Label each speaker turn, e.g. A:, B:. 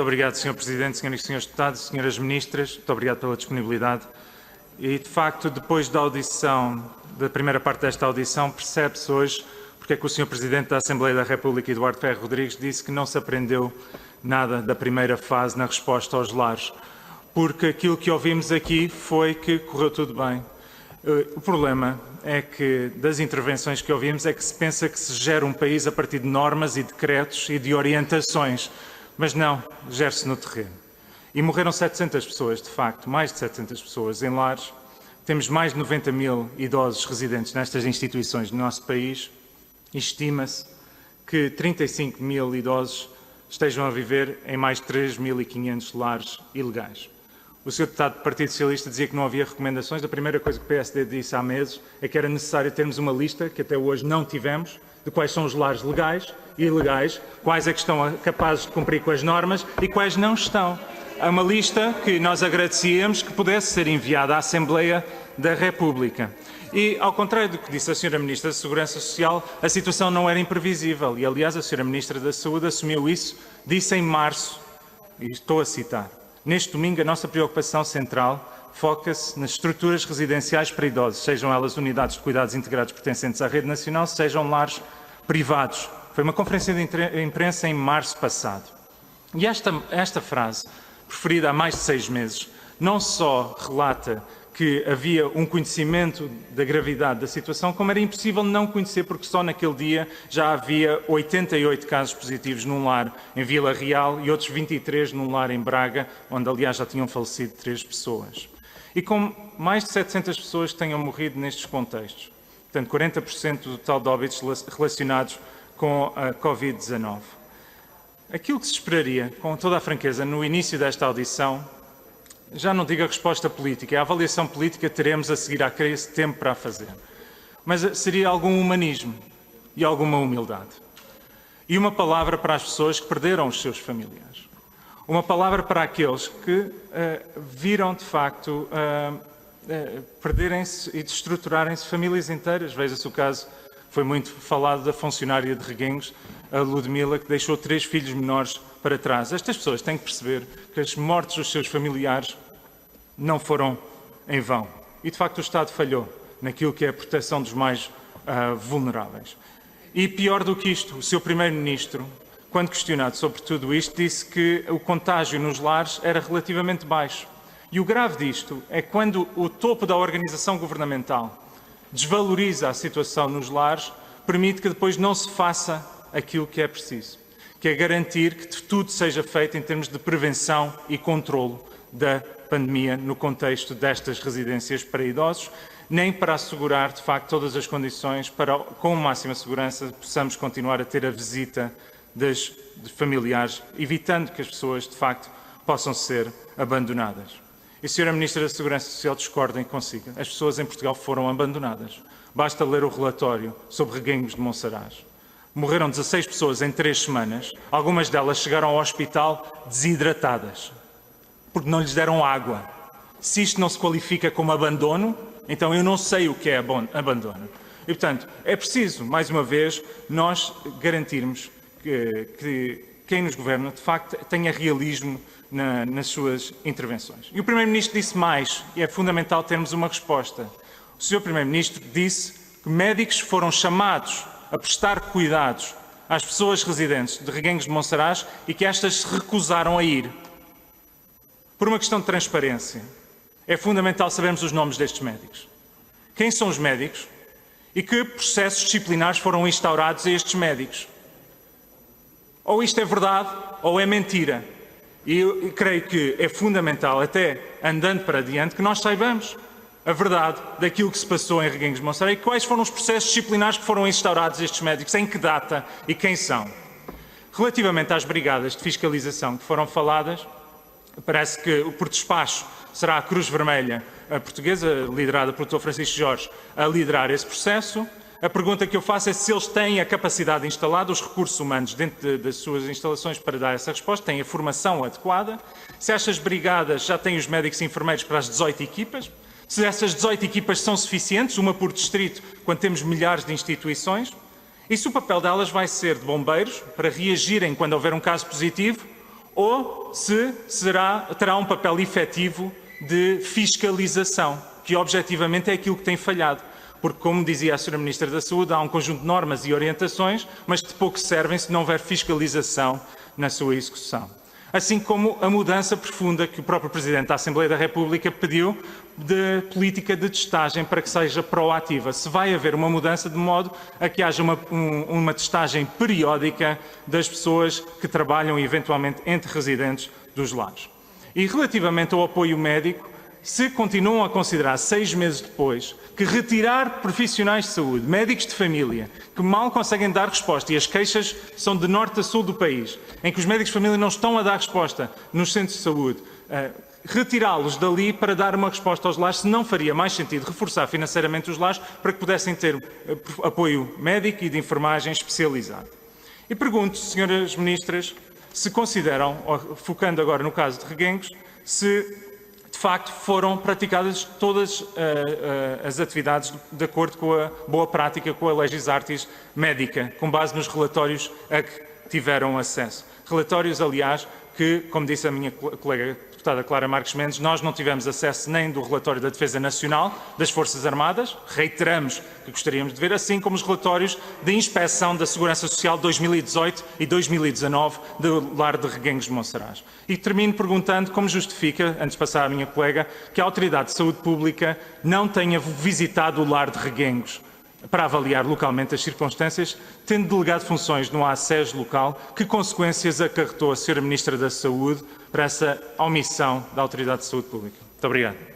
A: Muito obrigado, Sr. Presidente, Senhoras e Senhores Deputados, Senhoras Ministras, muito obrigado pela disponibilidade. E, de facto, depois da audição, da primeira parte desta audição, percebe-se hoje porque é que o Sr. Presidente da Assembleia da República, Eduardo Ferro Rodrigues, disse que não se aprendeu nada da primeira fase na resposta aos lares, porque aquilo que ouvimos aqui foi que correu tudo bem. O problema é que, das intervenções que ouvimos, é que se pensa que se gera um país a partir de normas e decretos e de orientações, mas não, gera-se no terreno. E morreram 700 pessoas, de facto, mais de 700 pessoas em lares. Temos mais de 90 mil idosos residentes nestas instituições do nosso país e estima-se que 35 mil idosos estejam a viver em mais de 3.500 lares ilegais. O Sr. Deputado do Partido Socialista dizia que não havia recomendações. A primeira coisa que o PSD disse há meses é que era necessário termos uma lista, que até hoje não tivemos, de quais são os lares legais e ilegais, quais é que estão capazes de cumprir com as normas e quais não estão. Há uma lista que nós agradecíamos que pudesse ser enviada à Assembleia da República. E, ao contrário do que disse a Sra. Ministra da Segurança Social, a situação não era imprevisível. E, aliás, a Sra. Ministra da Saúde assumiu isso, disse em março, e estou a citar: neste domingo, a nossa preocupação central foca-se nas estruturas residenciais para idosos, sejam elas unidades de cuidados integrados pertencentes à rede nacional, sejam lares privados. Foi uma conferência de imprensa em março passado. E esta frase, proferida há mais de 6 meses, não só relata que havia um conhecimento da gravidade da situação, como era impossível não conhecer, porque só naquele dia já havia 88 casos positivos num lar em Vila Real e outros 23 num lar em Braga, onde, aliás, já tinham falecido 3 pessoas. E com mais de 700 pessoas que tenham morrido nestes contextos, portanto, 40% do total de óbitos relacionados com a Covid-19. Aquilo que se esperaria, com toda a franqueza, no início desta audição, já não digo a resposta política, a avaliação política teremos a seguir à crise tempo para a fazer, mas seria algum humanismo e alguma humildade. E uma palavra para as pessoas que perderam os seus familiares. Uma palavra para aqueles que viram, de facto, perderem-se e destruturarem-se famílias inteiras. Veja-se o caso, foi muito falado, da funcionária de Reguengos, a Ludmila, que deixou 3 filhos menores para trás. Estas pessoas têm que perceber que as mortes dos seus familiares não foram em vão. E, de facto, o Estado falhou naquilo que é a proteção dos mais vulneráveis. E, pior do que isto, o seu Primeiro-Ministro, quando questionado sobre tudo isto, disse que o contágio nos lares era relativamente baixo. E o grave disto é quando o topo da organização governamental desvaloriza a situação nos lares, permite que depois não se faça aquilo que é preciso, que é garantir que tudo seja feito em termos de prevenção e controlo da pandemia no contexto destas residências para idosos, nem para assegurar, de facto, todas as condições para, com máxima segurança, possamos continuar a ter a visita de familiares, evitando que as pessoas, de facto, possam ser abandonadas. E a Sra. Ministra da Segurança Social, discordem consigo. As pessoas em Portugal foram abandonadas. Basta ler o relatório sobre Reguengos de Monsaraz. Morreram 16 pessoas em 3 semanas. Algumas delas chegaram ao hospital desidratadas, porque não lhes deram água. Se isto não se qualifica como abandono, então eu não sei o que é abandono. E, portanto, é preciso, mais uma vez, nós garantirmos que quem nos governa, de facto, tenha realismo nas suas intervenções. E o Primeiro-Ministro disse mais, e é fundamental termos uma resposta. O Sr. Primeiro-Ministro disse que médicos foram chamados a prestar cuidados às pessoas residentes de Reguengos de Monsaraz e que estas se recusaram a ir. Por uma questão de transparência, é fundamental sabermos os nomes destes médicos. Quem são os médicos e que processos disciplinares foram instaurados a estes médicos? Ou isto é verdade ou é mentira. E eu creio que é fundamental, até andando para adiante, que nós saibamos a verdade daquilo que se passou em Reguengos de Monsaraz e quais foram os processos disciplinares que foram instaurados a estes médicos, em que data e quem são. Relativamente às brigadas de fiscalização que foram faladas, parece que por despacho será a Cruz Vermelha portuguesa, liderada pelo Dr. Francisco Jorge, a liderar esse processo. A pergunta que eu faço é se eles têm a capacidade instalada, os recursos humanos dentro das suas instalações para dar essa resposta, têm a formação adequada, se estas brigadas já têm os médicos e enfermeiros para as 18 equipas, se essas 18 equipas são suficientes, uma por distrito, quando temos milhares de instituições, e se o papel delas vai ser de bombeiros, para reagirem quando houver um caso positivo, ou se terá um papel efetivo de fiscalização, que objetivamente é aquilo que tem falhado. Porque, como dizia a Sra. Ministra da Saúde, há um conjunto de normas e orientações, mas de pouco servem se não houver fiscalização na sua execução. Assim como a mudança profunda que o próprio Presidente da Assembleia da República pediu de política de testagem para que seja proativa. Se vai haver uma mudança de modo a que haja uma testagem periódica das pessoas que trabalham eventualmente entre residentes dos lares. E relativamente ao apoio médico, se continuam a considerar 6 meses depois que retirar profissionais de saúde, médicos de família, que mal conseguem dar resposta, e as queixas são de norte a sul do país, em que os médicos de família não estão a dar resposta nos centros de saúde, retirá-los dali para dar uma resposta aos lares, se não faria mais sentido reforçar financeiramente os lares para que pudessem ter apoio médico e de enfermagem especializado. E pergunto, senhoras ministras, se consideram, focando agora no caso de Reguengos, se de facto foram praticadas todas as atividades de acordo com a boa prática, com a legis artis médica, com base nos relatórios a que tiveram acesso. Relatórios, aliás, que, como disse a minha colega deputada Clara Marques Mendes, nós não tivemos acesso nem do relatório da Defesa Nacional das Forças Armadas, reiteramos que gostaríamos de ver, assim como os relatórios de inspeção da Segurança Social de 2018 e 2019 do lar de Reguengos de Monsaraz. E termino perguntando como justifica, antes de passar à minha colega, que a Autoridade de Saúde Pública não tenha visitado o lar de Reguengos para avaliar localmente as circunstâncias, tendo delegado funções no ACES local, que consequências acarretou a Sra. Ministra da Saúde para essa omissão da Autoridade de Saúde Pública? Muito obrigado.